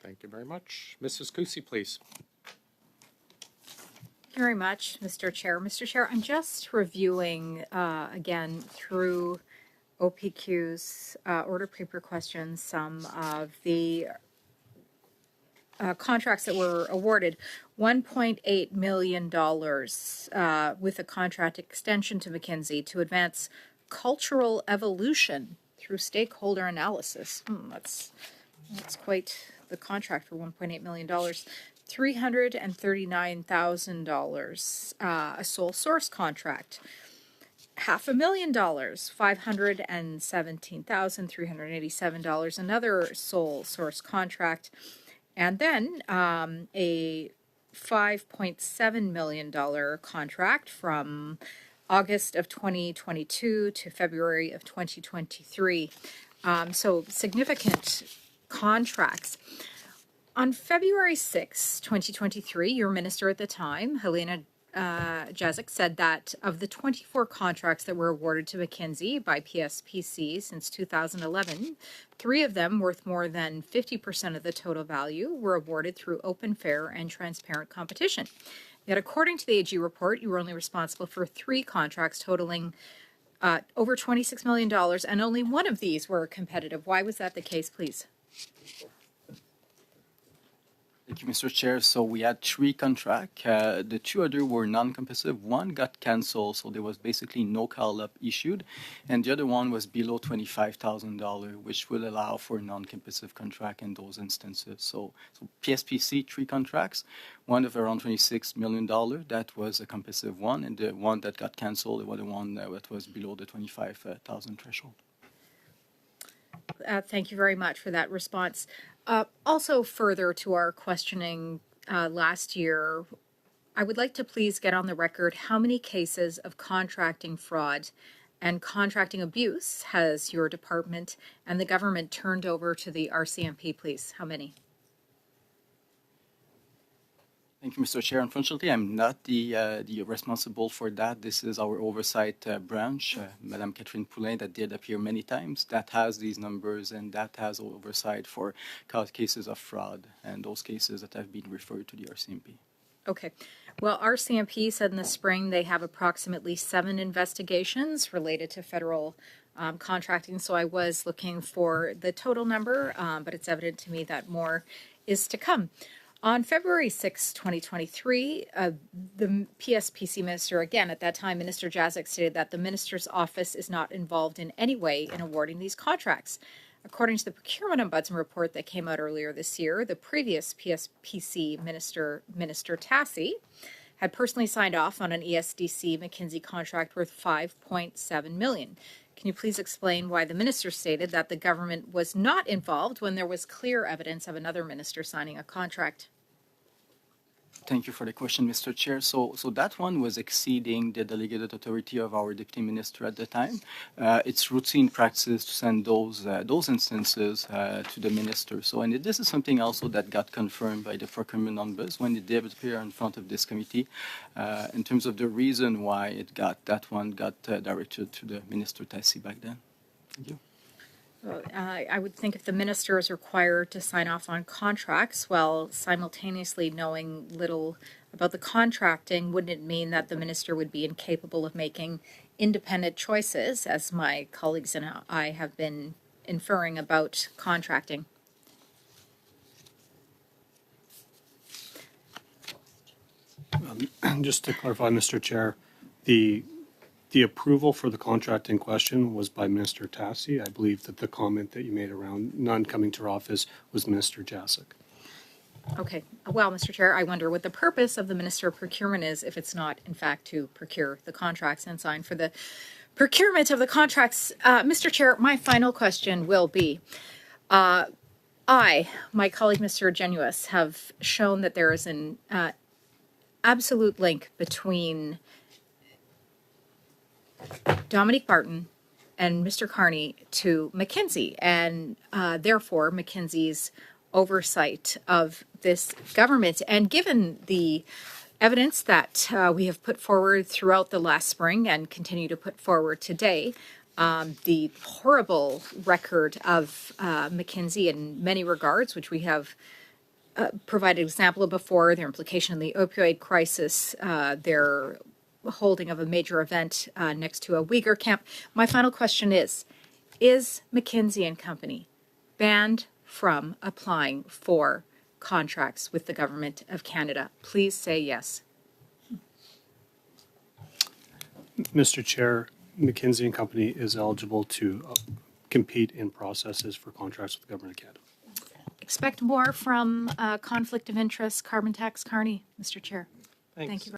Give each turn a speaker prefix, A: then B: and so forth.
A: Thank you very much. Mrs. Kusi, please.
B: Thank you very much, Mr. Chair. Mr. Chair, I'm just reviewing again through OPQ's order paper questions some of the contracts that were awarded. $1.8 million with a contract extension to McKinsey to advance cultural evolution through stakeholder analysis. That's quite the contract for $1.8 million. $339,000, a sole source contract. $500,000, $517,387, another sole source contract. And then a $5.7 million contract from August of 2022 to February of 2023. So significant contracts. On February 6, 2023, your minister at the time, Helena Jazik, said that of the 24 contracts that were awarded to McKinsey by PSPC since 2011, 3 of them, worth more than 50% of the total value, were awarded through open, fair, and transparent competition. Yet, according to the AG report, you were only responsible for 3 contracts totaling over $26 million, and only one of these were competitive. Why was that the case, please?
C: Thank you, Mr. Chair. So we had 3 contracts. The 2 other were non-competitive. One got cancelled, so there was basically no call-up issued. And the other one was below $25,000, which will allow for non-competitive contract in those instances. So PSPC, 3 contracts. One of around $26 million, that was a competitive one. And the one that got cancelled was the one that was below the $25,000 threshold.
B: Thank you very much for that response. Also, further to our questioning last year, I would like to please get on the record how many cases of contracting fraud and contracting abuse has your department and the government turned over to the RCMP, please? How many?
C: Thank you, Mr. Chair. Unfortunately, I'm not the responsible for that. This is our oversight branch, Madame Catherine Poulin, that did appear many times, that has these numbers and that has oversight for cases of fraud and those cases that have been referred to the RCMP.
B: Okay. Well, RCMP said in the spring they have approximately 7 investigations related to federal contracting. So I was looking for the total number, but it's evident to me that more is to come. On February 6, 2023, the PSPC minister, again at that time, Minister Jazik, stated that the minister's office is not involved in any way in awarding these contracts. According to the Procurement Ombudsman report that came out earlier this year, the previous PSPC minister, Minister Tassi, had personally signed off on an ESDC McKinsey contract worth $5.7 million. Can you please explain why the minister stated that the government was not involved when there was clear evidence of another minister signing a contract?
C: Thank you for the question, Mr. Chair. So that one was exceeding the delegated authority of our deputy minister at the time. It's routine practice to send those instances to the minister. And this is something also that got confirmed by the Procurement Ombudsman when it did appear in front of this committee in terms of the reason why that one got directed to the Minister Tassi back then. Thank you.
B: Well, I would think if the minister is required to sign off on contracts while simultaneously knowing little about the contracting, wouldn't it mean that the minister would be incapable of making independent choices, as my colleagues and I have been inferring about contracting?
D: Just to clarify, Mr. Chair, the approval for the contract in question was by Minister Tassi. I believe that the comment that you made around none coming to her office was Minister Jazik.
B: Okay. Well, Mr. Chair, I wonder what the purpose of the Minister of Procurement is if it's not, in fact, to procure the contracts and sign for the procurement of the contracts. Mr. Chair, my final question will be, my colleague, Mr. Genuis, have shown that there is an absolute link between Dominique Barton and Mr. Carney to McKinsey, and therefore McKinsey's oversight of this government. And given the evidence that we have put forward throughout the last spring and continue to put forward today, the horrible record of McKinsey in many regards, which we have provided an example of before, their implication in the opioid crisis, their holding of a major event next to a Uyghur camp. My final question is McKinsey Company banned from applying for contracts with the Government of Canada? Please say yes.
D: Mr. Chair, McKinsey and Company is eligible to compete in processes for contracts with the Government of Canada.
B: Expect more from conflict of interest, carbon tax, Carney, Mr. Chair. Thank you.